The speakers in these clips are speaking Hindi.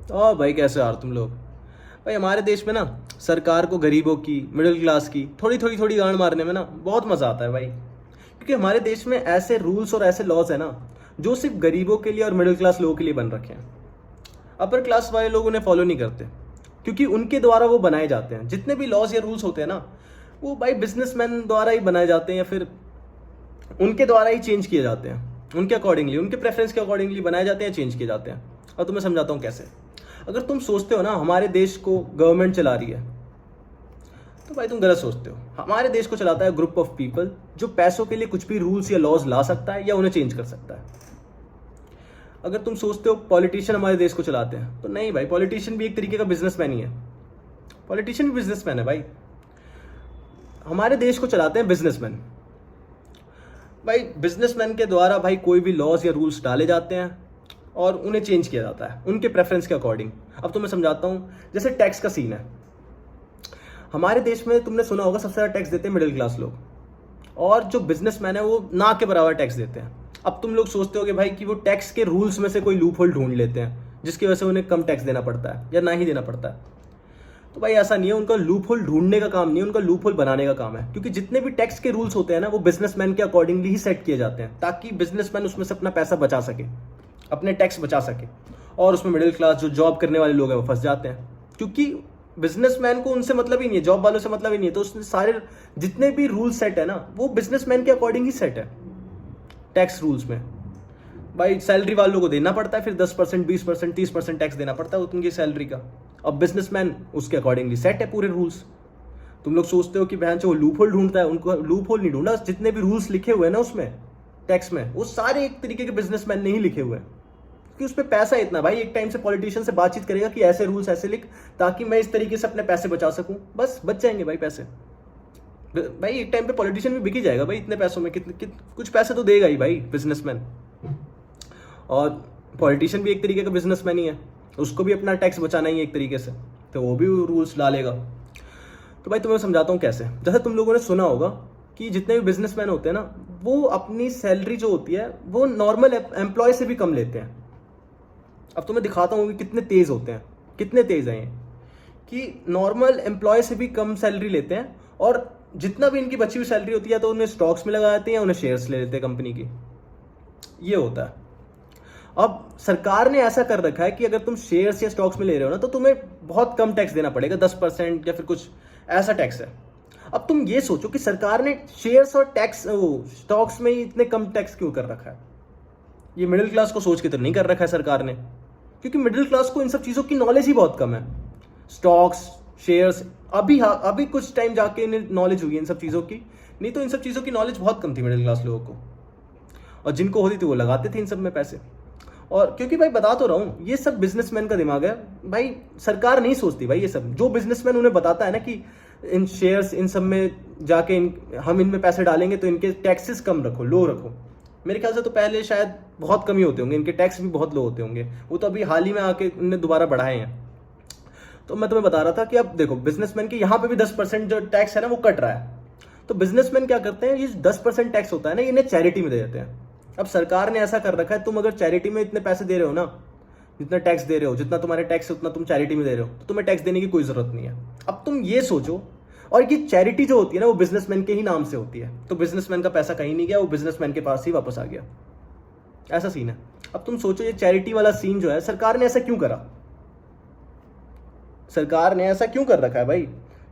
ओ भाई, कैसे यार तुम लोग? भाई हमारे देश में ना सरकार को गरीबों की, मिडिल क्लास की थोड़ी गांड मारने में ना बहुत मज़ा आता है भाई। क्योंकि हमारे देश में ऐसे रूल्स और ऐसे लॉज है ना जो सिर्फ गरीबों के लिए और मिडिल क्लास लोगों के लिए बन रखे हैं। अपर क्लास वाले लोग उन्हें फॉलो नहीं करते, क्योंकि उनके द्वारा वो बनाए जाते हैं। जितने भी लॉज या रूल्स होते हैं ना, वो भाई बिजनेसमैन द्वारा ही बनाए जाते हैं, या फिर उनके द्वारा ही चेंज किए जाते हैं। उनके अकॉर्डिंगली, उनके प्रेफरेंस के अकॉर्डिंगली बनाए जाते हैं, चेंज किए जाते हैं। और तुम्हें समझाता हूँ कैसे। अगर तुम सोचते हो ना हमारे देश को गवर्नमेंट चला रही है, तो भाई तुम गलत सोचते हो। हमारे देश को चलाता है ग्रुप ऑफ पीपल, जो पैसों के लिए कुछ भी रूल्स या लॉज ला सकता है या उन्हें चेंज कर सकता है। अगर तुम सोचते हो पॉलिटिशियन हमारे देश को चलाते हैं, तो नहीं भाई, पॉलिटिशियन भी एक तरीके का बिजनेसमैन ही है। पॉलिटिशियन भी बिजनेसमैन है भाई। हमारे देश को चलाते हैं बिजनेसमैन। भाई बिजनेसमैन के द्वारा भाई कोई भी लॉज या रूल्स डाले जाते हैं और उन्हें चेंज किया जाता है उनके प्रेफरेंस के अकॉर्डिंग। अब तो मैं समझाता हूँ, जैसे टैक्स का सीन है। हमारे देश में तुमने सुना होगा सबसे ज़्यादा टैक्स देते हैं मिडिल क्लास लोग, और जो बिजनेसमैन है वो ना के बराबर टैक्स देते हैं। अब तुम लोग सोचते होगे भाई कि वो टैक्स के रूल्स में से कोई लूप होल ढूंढ लेते हैं जिसकी वजह से उन्हें कम टैक्स देना पड़ता है या ना ही देना पड़ता है। तो भाई ऐसा नहीं है, उनका लूप होल ढूंढने का काम नहीं है, उनका लूप होल बनाने का काम है। क्योंकि जितने भी टैक्स के रूल्स होते हैं ना, वो बिजनेसमैन के अकॉर्डिंगली ही सेट किए जाते हैं, ताकि बिजनेसमैन उसमें से अपना पैसा बचा सके, अपने टैक्स बचा सके। और उसमें मिडिल क्लास जो जॉब करने वाले लोग हैं वो फंस जाते हैं, क्योंकि बिजनेसमैन को उनसे मतलब ही नहीं है, जॉब वालों से मतलब ही नहीं है। तो उसने सारे जितने भी रूल सेट है ना, वो बिजनेसमैन के अकॉर्डिंग ही सेट है। टैक्स रूल्स में भाई सैलरी वालों को देना पड़ता है, फिर 10%, 20%, 30% टैक्स देना पड़ता है उनकी सैलरी का। अब बिजनेसमैन उसके अकॉर्डिंगली सेट है पूरे रूल्स। तुम लोग सोचते हो कि बहन जो लूप होल ढूंढता है, उनको लूप होल नहीं ढूंढा। जितने भी रूल्स लिखे हुए हैं ना उसमें टैक्स में, वो सारे एक तरीके के बिजनेसमैन ने ही लिखे हुए हैं। कि उसमें पैसा इतना भाई, एक टाइम से पॉलिटिशियन से बातचीत करेगा कि ऐसे रूल्स ऐसे लिख, ताकि मैं इस तरीके से अपने पैसे बचा सकूं। बस बच जाएंगे भाई पैसे। भाई एक टाइम पे पॉलिटिशियन भी बिक ही जाएगा भाई इतने पैसों में। कुछ पैसे तो देगा ही भाई बिजनेसमैन। और पॉलिटिशियन भी एक तरीके का बिजनेसमैन ही है, उसको भी अपना टैक्स बचाना ही है एक तरीके से, तो वो भी रूल्स डालेगा। तो भाई तुम्हें समझाता हूँ कैसे। जैसे तुम लोगों ने सुना होगा कि जितने भी बिजनेसमैन होते हैं ना, वो अपनी सैलरी जो होती है वो नॉर्मल एम्प्लॉय से भी कम लेते हैं। अब तुम्हें दिखाता हूँ कि कितने तेज होते हैं, कितने तेज हैं ये, कि नॉर्मल एम्प्लॉय से भी कम सैलरी लेते हैं। और जितना भी इनकी बची हुई सैलरी होती है तो उन्हें स्टॉक्स में लगा देते हैं या उन्हें शेयर्स ले लेते हैं कंपनी की। ये होता है। अब सरकार ने ऐसा कर रखा है कि अगर तुम शेयर्स या स्टॉक्स में ले रहे हो ना, तो तुम्हें बहुत कम टैक्स देना पड़ेगा, 10% या फिर कुछ ऐसा टैक्स है। अब तुम ये सोचो कि सरकार ने शेयर्स और टैक्स स्टॉक्स में ही इतने कम टैक्स क्यों कर रखा है। ये मिडिल क्लास को सोच के तो नहीं कर रखा है सरकार ने, क्योंकि मिडिल क्लास को इन सब चीज़ों की नॉलेज ही बहुत कम है। स्टॉक्स, शेयर्स, अभी कुछ टाइम जाके इन्हें नॉलेज हुई है इन सब चीज़ों की। नहीं तो इन सब चीज़ों की नॉलेज बहुत कम थी मिडिल क्लास लोगों को, और जिनको होती थी वो लगाते थे इन सब में पैसे। और क्योंकि भाई बता तो रहा हूँ, ये सब बिजनेसमैन का दिमाग है भाई। सरकार नहीं सोचती भाई। ये सब जो बिजनेसमैन उन्हें बताता है ना कि इन शेयर्स इन सब में जाके हम इनमें पैसे डालेंगे तो इनके टैक्सेस कम रखो, लो रखो। मेरे ख्याल से तो पहले शायद बहुत कम ही होते होंगे, इनके टैक्स भी बहुत लो होते होंगे। वो तो अभी हाल ही में आके इनने दोबारा बढ़ाए हैं। तो मैं तुम्हें बता रहा था कि अब देखो, बिजनेसमैन के यहाँ पे भी 10% जो टैक्स है ना वो कट रहा है। तो बिजनेसमैन क्या करते हैं, ये 10% टैक्स होता है ना, इन्हें चैरिटी में दे देते हैं। अब सरकार ने ऐसा कर रखा है, तुम अगर चैरिटी में इतने पैसे दे रहे हो ना, जितना टैक्स दे रहे हो, जितना तुम्हारे टैक्स है उतना तुम चैरिटी में दे रहे हो, तो तुम्हें टैक्स देने की कोई जरूरत नहीं है। अब तुम ये सोचो, और ये चैरिटी जो होती है ना वो बिजनेसमैन के ही नाम से होती है, तो बिजनेसमैन का पैसा कहीं नहीं गया, वो बिजनेसमैन के पास ही वापस आ गया। ऐसा सीन है। अब तुम सोचो, ये चैरिटी वाला सीन जो है, सरकार ने ऐसा क्यों करा। सरकार ने ऐसा क्यों कर रखा है भाई,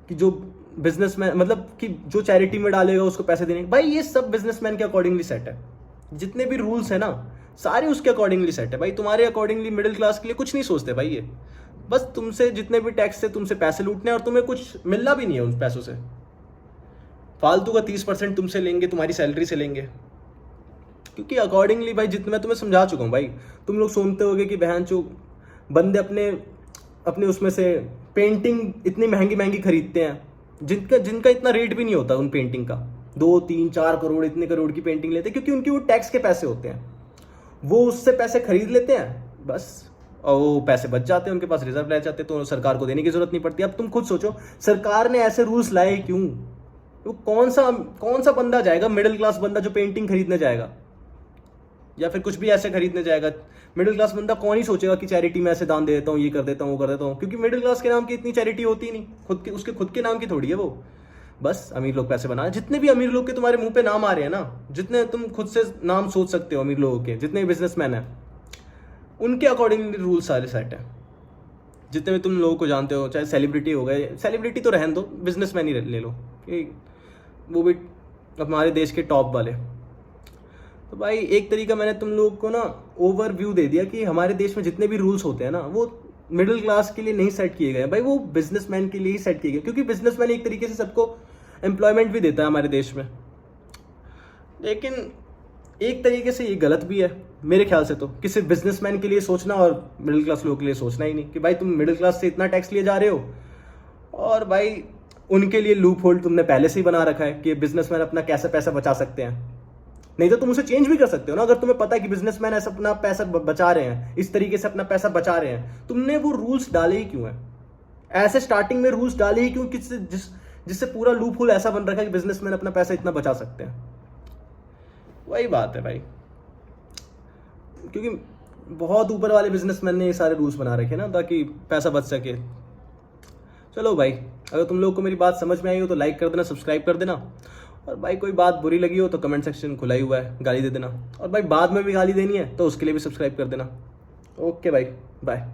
कि जो बिजनेसमैन, मतलब कि जो चैरिटी में डालेगा उसको पैसे देने। भाई ये सब बिजनेसमैन के अकॉर्डिंगली सेट है। जितने भी रूल्स है ना, सारे उसके अकॉर्डिंगली सेट है भाई। तुम्हारे अकॉर्डिंगली मिडिल क्लास के लिए कुछ नहीं सोचते भाई ये। बस तुमसे जितने भी टैक्स से तुमसे पैसे लूटने, और तुम्हें कुछ मिलना भी नहीं है उन पैसों से। फालतू का 30% तुमसे लेंगे, तुम्हारी सैलरी से लेंगे। क्योंकि अकॉर्डिंगली भाई, जितना मैं तुम्हें समझा चुका हूँ भाई। तुम लोग सुनते होगे कि बहन चो बंदे अपने अपने उसमें से पेंटिंग इतनी महंगी महंगी खरीदते हैं, जिनका जिनका इतना रेट भी नहीं होता उन पेंटिंग का। 2, 3, 4 करोड़, इतने करोड़ की पेंटिंग लेते हैं, क्योंकि उनकी वो टैक्स के पैसे होते हैं। वो उससे पैसे खरीद लेते हैं बस, और वो पैसे बच जाते हैं उनके पास, रिजर्व रह जाते हैं, तो सरकार को देने की जरूरत नहीं पड़ती। अब तुम खुद सोचो, सरकार ने ऐसे रूल्स लाए क्यों। वो कौन सा बंदा जाएगा, मिडिल क्लास बंदा जो पेंटिंग खरीदने जाएगा। या फिर कुछ भी ऐसे खरीदने जाएगा। मिडिल क्लास बंदा कौन ही सोचेगा कि चैरिटी में ऐसे दान दे देता हूँ, ये कर देता हूँ, वो कर देता हूँ, क्योंकि मिडिल क्लास के नाम की इतनी चैरिटी होती ही नहीं, खुद के उसके खुद के नाम की थोड़ी है वो। बस अमीर लोग पैसे बना, जितने भी अमीर लोग के तुम्हारे मुंह पे नाम आ रहे हैं ना, जितने तुम खुद से नाम सोच सकते हो अमीर लोगों के, जितने बिजनेसमैन हैं, उनके अकॉर्डिंगली रूल सारे सेट हैं। जितने भी तुम लोगों को जानते हो, चाहे सेलिब्रिटी हो गए, सेलिब्रिटी तो रहने दो, बिजनेसमैन ही ले लो कि वो भी हमारे देश के टॉप वाले। तो भाई एक तरीका मैंने तुम लोगों को ना ओवरव्यू दे दिया कि हमारे देश में जितने भी रूल्स होते हैं ना, वो मिडिल क्लास के लिए नहीं सेट किए गए भाई, वो बिजनेसमैन के लिए ही सेट किए गए, क्योंकि बिजनेसमैन एक तरीके से सबको एम्प्लॉयमेंट भी देता है हमारे देश में। लेकिन एक तरीके से ये गलत भी है मेरे ख्याल से, तो कि सिर्फ बिजनेसमैन के लिए सोचना और मिडिल क्लास लोगों के लिए सोचना ही नहीं, कि भाई तुम मिडिल क्लास से इतना टैक्स लिए जा रहे हो, और भाई उनके लिए लूप होल्ड तुमने पहले से ही बना रखा है कि बिजनेसमैन अपना कैसे पैसा बचा सकते हैं। नहीं तो तुम उसे चेंज भी कर सकते हो ना, अगर तुम्हें पता है कि बिजनेसमैन ऐसा अपना पैसा बचा रहे हैं, इस तरीके से अपना पैसा बचा रहे हैं, तुमने वो रूल्स डाले ही क्यों है? ऐसे स्टार्टिंग में रूल्स डाले ही क्यों, जिससे पूरा लूप होल ऐसा बन रखा है कि बिजनेसमैन अपना पैसा इतना बचा सकते हैं? वही बात है भाई, क्योंकि बहुत ऊपर वाले बिजनेसमैन ने ये सारे रूल्स बना रखे ना ताकि पैसा बच सके। चलो भाई, अगर तुम लोग को मेरी बात समझ में आई हो तो लाइक कर देना, सब्सक्राइब कर देना, और भाई कोई बात बुरी लगी हो तो कमेंट सेक्शन खुला ही हुआ है, गाली दे देना, और भाई बाद में भी गाली देनी है तो उसके लिए भी सब्सक्राइब कर देना। ओके भाई, बाय।